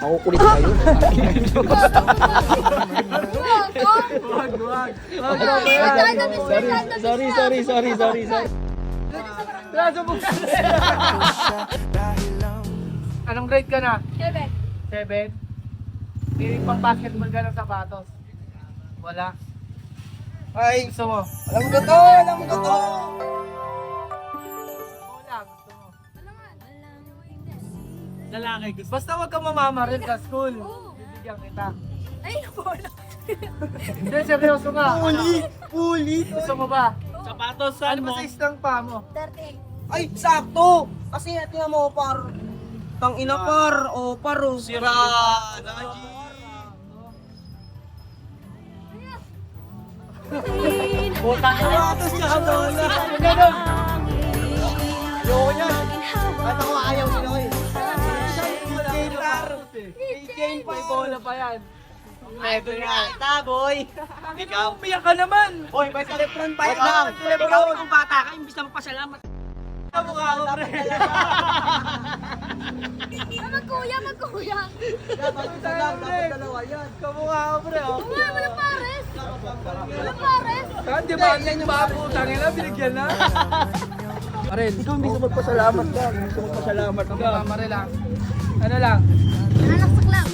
Makukulit kayo. Sorry. Anong grade ka na? 7. 7? May pang basketball ka ng sapatos? Wala. Ay, Gusto mo? alam ko to. Wala, gusto mo. Lalaki gusto. Basta wag kang mamamaril sa school. Bibigyan kita. Ay, wala. Hindi, seryoso ka. Puli. Gusto mo ba? Sapatos, saan Ano mo? ba size ng paa mo? 30. Ay, sakto. Kasi tingnan mo, par. Tang ina, par. O, par. O. Sira. Puta ka. Sapatos niya ka doon. Ganun. Ayoko niyan. Ba't ako ayaw nila ko eh. May bola pa yan. Ito nga. Boy. Ikaw, umiyak ka naman. Boy, may telepron pa yan. lang. Ikaw, kung bata ka, imbis na magpasalamat. Mukha ko, pre. Magkuya. Dapat dalawa yan. Kamukha ko, pre. Oh. Walang pares. Walang pares. Saan, di ba? Yan yung mga putang ina, binigyan na. Maril. Ikaw, imbis na magpasalamat ka. Imbis na magpasalamat ka. Maril lang. Ano lang? Nanaksak lang.